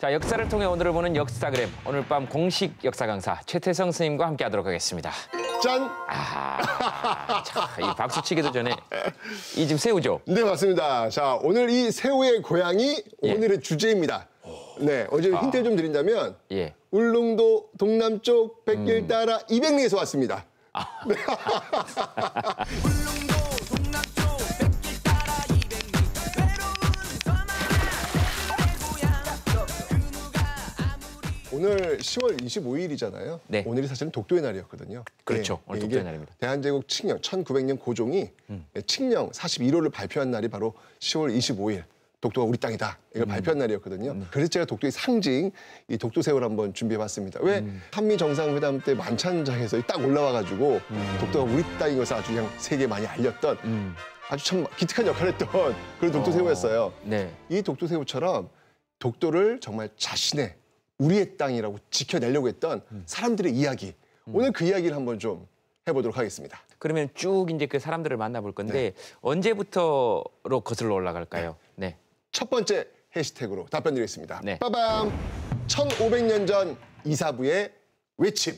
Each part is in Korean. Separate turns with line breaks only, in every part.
자, 역사를 통해 오늘을 보는 역사그램. 오늘 밤 공식 역사 강사 최태성 스님과 함께하도록 하겠습니다.
짠!
자, 이 박수 치기도 전에 이 집 새우죠?
네, 맞습니다. 자, 오늘 이 새우의 고향이 오늘의 주제입니다. 네, 어제 힌트를 좀 드린다면 울릉도 동남쪽 백길 따라 200리에서 왔습니다. 오늘 10월 25일이잖아요.
네.
오늘이 사실은 독도의 날이었거든요.
그렇죠.
네,
오늘 독도의 날입니다.
대한제국 칙령 1900년 고종이 칙령 41호를 발표한 날이 바로 10월 25일. 독도가 우리 땅이다. 이걸 발표한 날이었거든요. 그래서 제가 독도의 상징, 이 독도새우를 한번 준비해봤습니다. 왜 한미 정상회담 때 만찬장에서 딱 올라와가지고 독도가 우리 땅인 것을 아주 그냥 세계에 많이 알렸던 아주 참 기특한 역할을 했던 그런 독도새우였어요.
네.
이 독도새우처럼 독도를 정말 자신의 우리의 땅이라고 지켜내려고 했던 사람들의 이야기. 오늘 그 이야기를 한번 좀 해보도록 하겠습니다.
그러면 쭉 이제 그 사람들을 만나볼 건데 언제부터로 거슬러 올라갈까요? 네.
첫 번째 해시태그로 답변 드리겠습니다.
네.
빠밤! 1500년 전 이사부의 외침.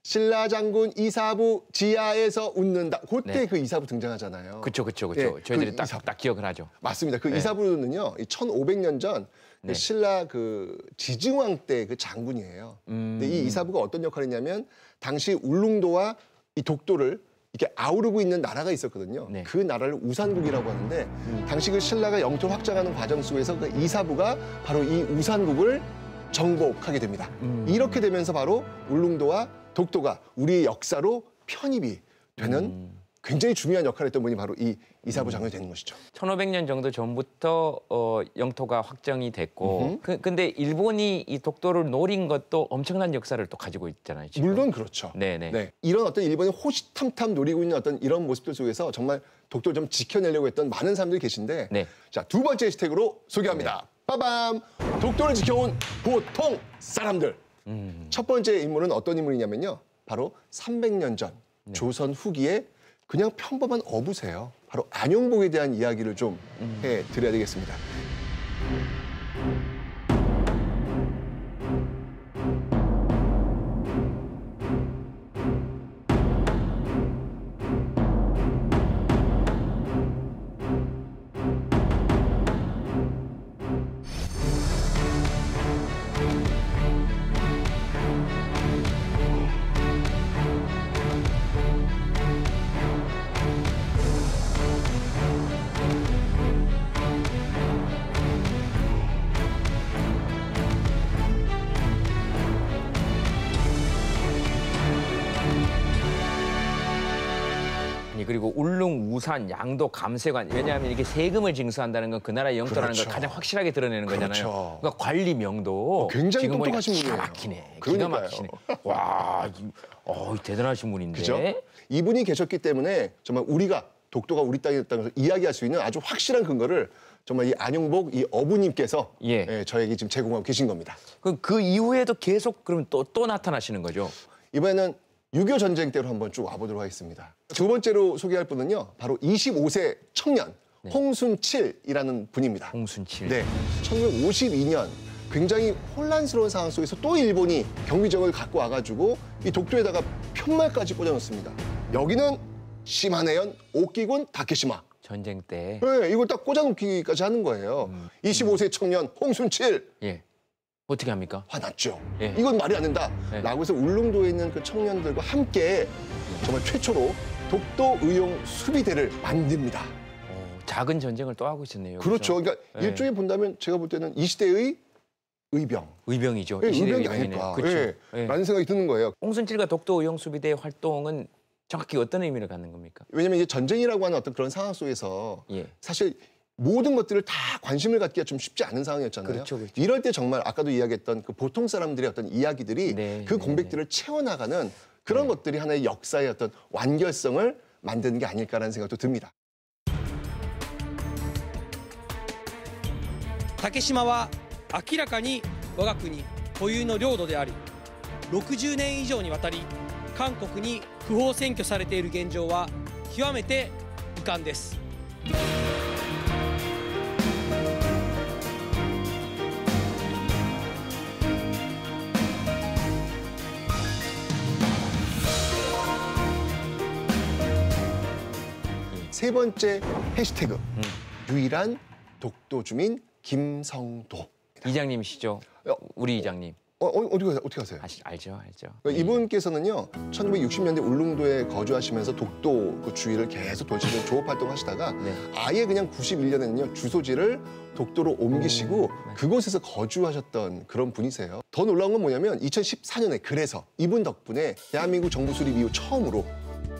신라 장군 이사부 지하에서 웃는다. 그때 그 이사부 등장하잖아요.
그렇죠.
예,
저희들이
그
딱 기억을 하죠.
맞습니다. 그 이사부는요, 1500년 전 신라 그 지증왕 때 그 장군이에요. 근데 이 이사부가 어떤 역할을 했냐면 당시 울릉도와 이 독도를 이렇게 아우르고 있는 나라가 있었거든요. 그 나라를 우산국이라고 하는데 당시 그 신라가 영토를 확장하는 과정 속에서 그 이사부가 바로 이 우산국을 정복하게 됩니다. 이렇게 되면서 바로 울릉도와 독도가 우리의 역사로 편입이 되는 굉장히 중요한 역할을 했던 분이 바로 이 이사부 장군이 되는 것이죠.
1500년 정도 전부터 영토가 확정이 됐고 근데 일본이 이 독도를 노린 것도 엄청난 역사를 또 가지고 있잖아요. 지금.
물론 그렇죠.
네네.
네. 이런 어떤 일본이 호시탐탐 노리고 있는 어떤 이런 모습들 속에서 정말 독도를 좀 지켜내려고 했던 많은 사람들이 계신데 자, 두 번째 해시태그로 소개합니다. 빠밤! 독도를 지켜온 보통 사람들. 첫 번째 인물은 어떤 인물이냐면요. 바로 300년 전 조선 후기에 그냥 평범한 어부세요. 바로 안용복에 대한 이야기를 좀 해드려야 되겠습니다.
그리고 울릉, 우산, 양도, 감세관. 왜냐하면 이게 세금을 징수한다는 건 그 나라의 영토라는 걸 가장 확실하게 드러내는 거잖아요. 그러니까 관리 명도
굉장히 똑똑하신 분이에요.
기가 막히네.
그러니까요.
기가 막히네. 와, 대단하신 분인데.
그죠? 이분이 계셨기 때문에 정말 우리가 독도가 우리 땅이었다는 것을 이야기할 수 있는 아주 확실한 근거를 정말 이 안용복 이 어부님께서 저에게 지금 제공하고 계신 겁니다.
그 이후에도 계속 그럼 또 나타나시는 거죠?
이번에는 6.25 전쟁 때로 한번 쭉 와보도록 하겠습니다. 두 번째로 소개할 분은요. 바로 25세 청년 홍순칠이라는 분입니다.
홍순칠.
네, 1952년 굉장히 혼란스러운 상황 속에서 또 일본이 경비정을 갖고 와가지고 이 독도에다가 편말까지 꽂아놓습니다. 여기는 시마네현 오키군 다케시마.
전쟁 때.
네, 이걸 딱 꽂아놓기까지 하는 거예요. 25세 청년 홍순칠.
어떻게 합니까?
화났죠. 이건 말이 안 된다. 라고 해서 울릉도에 있는 그 청년들과 함께 정말 최초로 독도 의용 수비대를 만듭니다.
작은 전쟁을 또 하고 있었네요.
그렇죠. 그러니까 일종의 본다면 제가 볼 때는 이 시대의 의병.
의병이죠.
의병이 아닐까.
그렇죠.
라는 생각이 드는 거예요.
홍순칠과 독도 의용 수비대 활동은 정확히 어떤 의미를 갖는 겁니까?
왜냐하면 이제 전쟁이라고 하는 어떤 그런 상황 속에서 사실 모든 것들을 다 관심을 갖기가 좀 쉽지 않은 상황이었잖아요.
그렇죠.
이럴 때 정말 아까도 이야기했던 그 보통 사람들의 어떤 이야기들이 그 공백들을 채워나가는 그런 것들이 하나의 역사의 어떤 완결성을 만드는 게 아닐까라는 생각도 듭니다.
竹島は明らかに我が国固有の領土であり、60年以上にわたり韓国に不法占拠されている現状は極めて遺憾です。
세 번째 해시태그 유일한 독도 주민 김성도.
이장님이시죠? 우리 이장님.
어떻게 하세요?
알죠, 알죠.
이분께서는요, 1960년대 울릉도에 거주하시면서 독도 그 주위를 계속 돌시면서 조업 활동하시다가
네.
아예 그냥 91년에는요 주소지를 독도로 옮기시고 그곳에서 거주하셨던 그런 분이세요. 더 놀라운 건 뭐냐면 2014년에 그래서 이분 덕분에 대한민국 정부 수립 이후 처음으로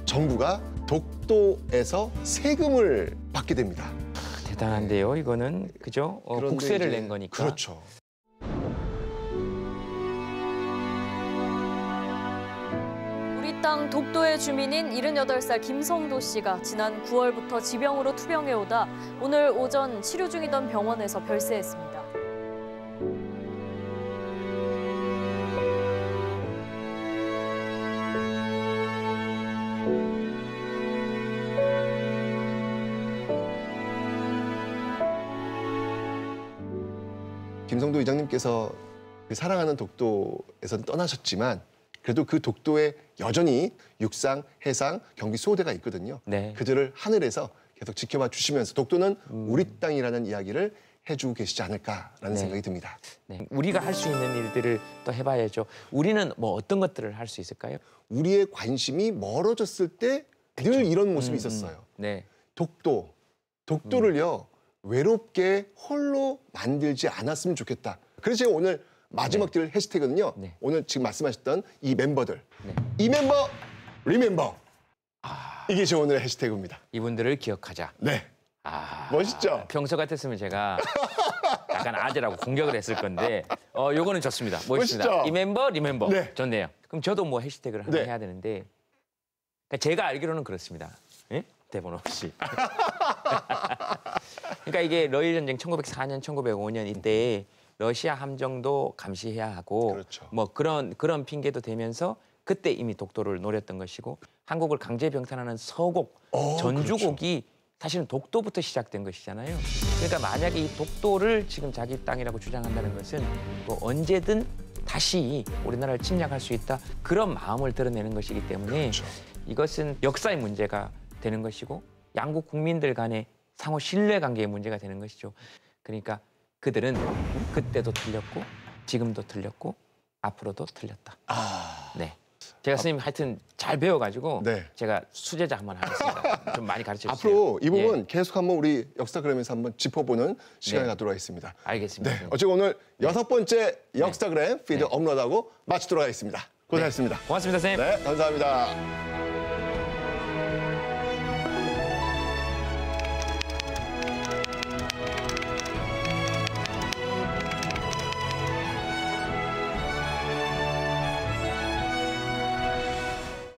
정부가 독도에서 세금을 받게 됩니다.
대단한데요, 이거는 그죠?
그런데
국세를
이제-
낸 거니까.
그렇죠.
우리 땅 독도의 주민인 78살 김성도 씨가 지난 9월부터 지병으로 투병해오다 오늘 오전 치료 중이던 병원에서 별세했습니다.
김성도 이장님께서 그 사랑하는 독도에서 떠나셨지만 그래도 그 독도에 여전히 육상, 해상, 경비 수호대가 있거든요.
네.
그들을 하늘에서 계속 지켜봐 주시면서 독도는 우리 땅이라는 이야기를 해주고 계시지 않을까라는
네.
생각이 듭니다.
네. 우리가 할 수 있는 일들을 또 해봐야죠. 우리는 뭐 어떤 것들을 할 수 있을까요?
우리의 관심이 멀어졌을 때 늘 이런 모습이 있었어요.
네.
독도를요 외롭게 홀로 만들지 않았으면 좋겠다. 그래서 제가 오늘 마지막 들 해시태그는요.
네.
오늘 지금 말씀하셨던 이 멤버들.
네.
이 멤버, 리멤버. 이게 제 오늘의 해시태그입니다.
이분들을 기억하자.
네.
아,
멋있죠?
평소 같았으면 제가 약간 아재라고 공격을 했을 건데 요거는 좋습니다. 멋있습니다.
멋있죠?
이 멤버, 리멤버.
네.
좋네요. 그럼 저도 뭐 해시태그를 하나
네.
해야 되는데 그러니까 제가 알기로는 그렇습니다. 예? 대본 없이. 그러니까 이게 러일 전쟁 1904년, 1905년 이때 러시아 함정도 감시해야 하고
그렇죠.
뭐 그런 핑계도 대면서 그때 이미 독도를 노렸던 것이고 한국을 강제 병탄하는 서곡, 전주곡이 사실은 독도부터 시작된 것이잖아요. 그러니까 만약에 이 독도를 지금 자기 땅이라고 주장한다는 것은 뭐 언제든 다시 우리나라를 침략할 수 있다 그런 마음을 드러내는 것이기 때문에
그렇죠.
이것은 역사의 문제가 되는 것이고 양국 국민들 간의 상호 신뢰 관계의 문제가 되는 것이죠. 그러니까 그들은 그때도 틀렸고 지금도 틀렸고 앞으로도 틀렸다. 네. 제가 선생님 하여튼 잘 배워가지고
네.
제가 수제자 한번 하겠습니다. 좀 많이 가르쳐 주세요.
앞으로 이 부분
예,
계속 한번 우리 역사그램에서 한번 짚어보는 시간을
네.
갖도록 하겠습니다.
알겠습니다.
네. 어쨌든 오늘 6번째 역사그램 피드
네.
업로드하고 마치도록 하겠습니다. 고생하셨습니다.
고맙습니다, 선생님.
네, 감사합니다.